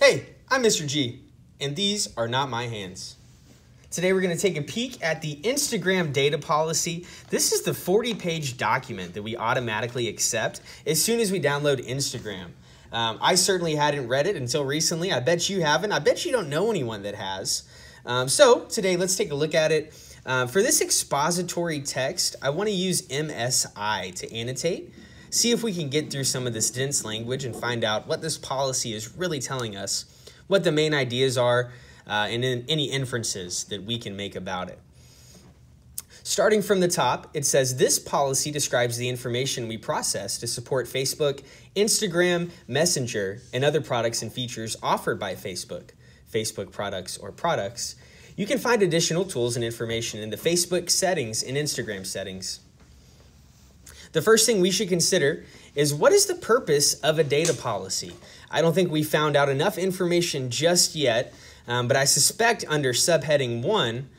Hey, I'm Mr. G, and these are not my hands. Today we're going to take a peek at the Instagram data policy. This is the 40-page document that we automatically accept as soon as we download Instagram. I certainly hadn't read it until recently. I bet you haven't. I bet you don't know anyone that has. So today let's take a look at it. For this expository text, I want to use MSI to annotate. See if we can get through some of this dense language and find out what this policy is really telling us, what the main ideas are, and any inferences that we can make about it. Starting from the top, it says this policy describes the information we process to support Facebook, Instagram, Messenger, and other products and features offered by Facebook, Facebook products or products. You can find additional tools and information in the Facebook settings and Instagram settings. The first thing we should consider is what is the purpose of a data policy? I don't think we found out enough information just yet, but I suspect under subheading 1,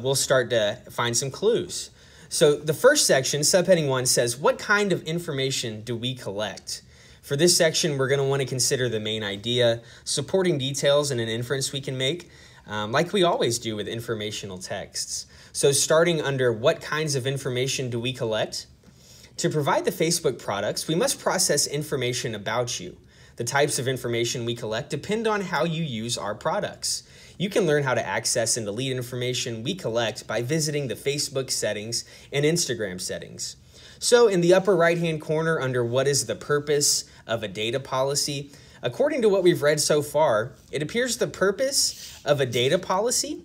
we'll start to find some clues. So the first section, subheading 1, says what kind of information do we collect? For this section, we're going to want to consider the main idea, supporting details, and an inference we can make, like we always do with informational texts. So starting under what kinds of information do we collect? To provide the Facebook products, we must process information about you. The types of information we collect depend on how you use our products. You can learn how to access and delete information we collect by visiting the Facebook settings and Instagram settings. So in the upper right-hand corner under what is the purpose of a data policy, according to what we've read so far, it appears the purpose of a data policy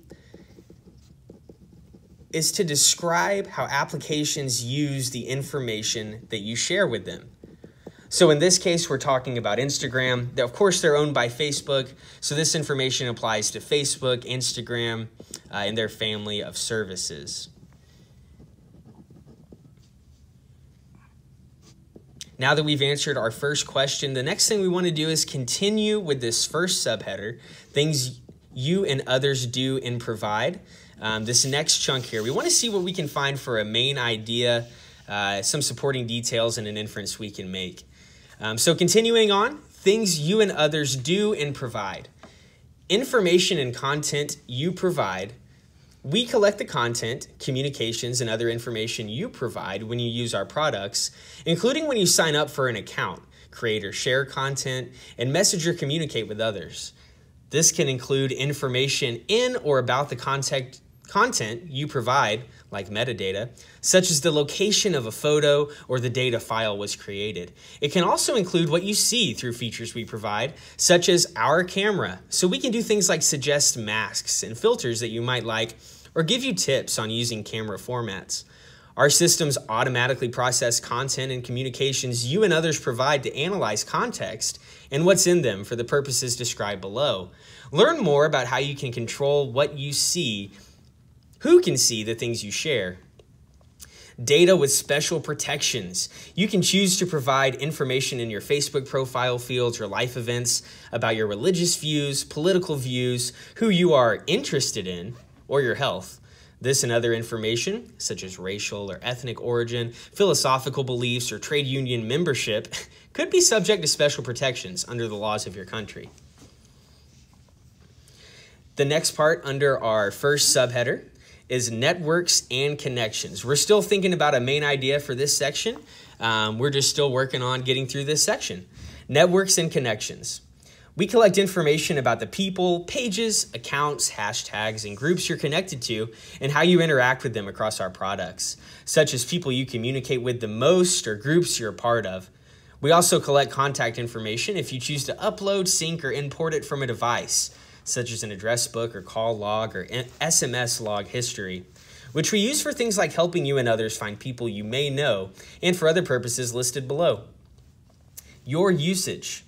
is to describe how applications use the information that you share with them. So in this case, we're talking about Instagram. Of course, they're owned by Facebook, so this information applies to Facebook, Instagram, and their family of services. Now that we've answered our first question, the next thing we want to do is continue with this first subheader, things you and others do and provide. This next chunk here, we want to see what we can find for a main idea, some supporting details, and an inference we can make. So continuing on, things you and others do and provide. Information and content you provide. We collect the content, communications, and other information you provide when you use our products, including when you sign up for an account, create or share content, and message or communicate with others. This can include information in or about the content you provide, like metadata, such as the location of a photo or the data file was created. It can also include what you see through features we provide, such as our camera, so we can do things like suggest masks and filters that you might like, or give you tips on using camera formats. Our systems automatically process content and communications you and others provide to analyze context and what's in them for the purposes described below. Learn more about how you can control what you see, who can see the things you share. Data with special protections. You can choose to provide information in your Facebook profile fields or life events about your religious views, political views, who you are interested in, or your health. This and other information, such as racial or ethnic origin, philosophical beliefs, or trade union membership, could be subject to special protections under the laws of your country. The next part under our first subheader is networks and connections. We're still thinking about a main idea for this section. We're just still working on getting through this section. Networks and connections. We collect information about the people, pages, accounts, hashtags, and groups you're connected to and how you interact with them across our products, such as people you communicate with the most or groups you're a part of. We also collect contact information if you choose to upload, sync, or import it from a device, such as an address book or call log or SMS log history, which we use for things like helping you and others find people you may know and for other purposes listed below. Your usage.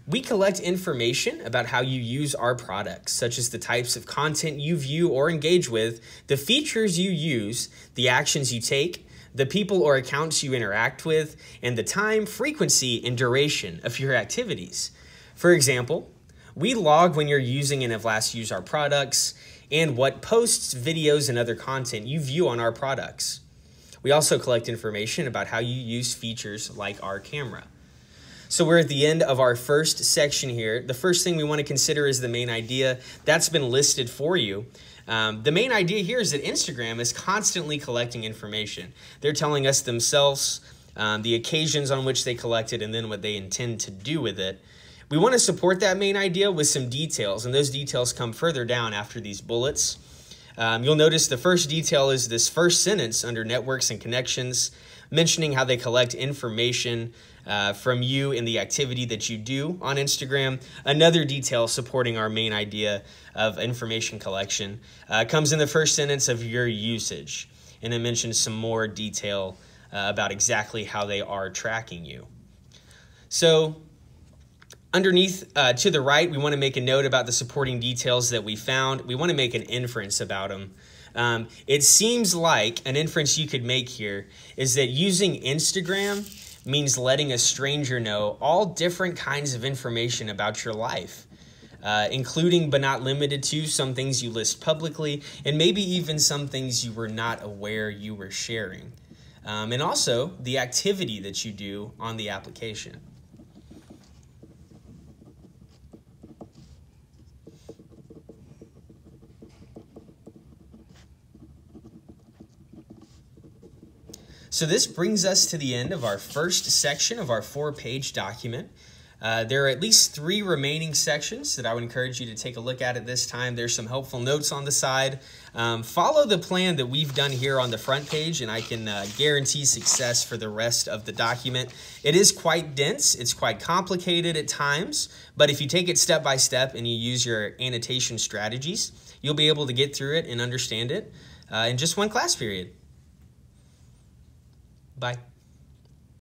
We collect information about how you use our products, such as the types of content you view or engage with, the features you use, the actions you take, the people or accounts you interact with, and the time, frequency, and duration of your activities. For example, we log when you're using and have last used our products, and what posts, videos, and other content you view on our products. We also collect information about how you use features like our camera. So we're at the end of our first section here. The first thing we want to consider is the main idea. That's been listed for you. The main idea here is that Instagram is constantly collecting information. They're telling us themselves the occasions on which they collect it and then what they intend to do with it. We want to support that main idea with some details, and those details come further down after these bullets. You'll notice the first detail is this first sentence under networks and connections, mentioning how they collect information from you in the activity that you do on Instagram. Another detail supporting our main idea of information collection comes in the first sentence of your usage, and it mentions some more detail about exactly how they are tracking you. So underneath to the right, we want to make a note about the supporting details that we found. We want to make an inference about them. It seems like an inference you could make here is that using Instagram means letting a stranger know all different kinds of information about your life, including but not limited to some things you list publicly and maybe even some things you were not aware you were sharing, and also the activity that you do on the application. So this brings us to the end of our first section of our 4-page document. There are at least 3 remaining sections that I would encourage you to take a look at this time. There's some helpful notes on the side. Follow the plan that we've done here on the front page, and I can guarantee success for the rest of the document. It is quite dense. It's quite complicated at times, but if you take it step by step and you use your annotation strategies, you'll be able to get through it and understand it in just one class period. Bye.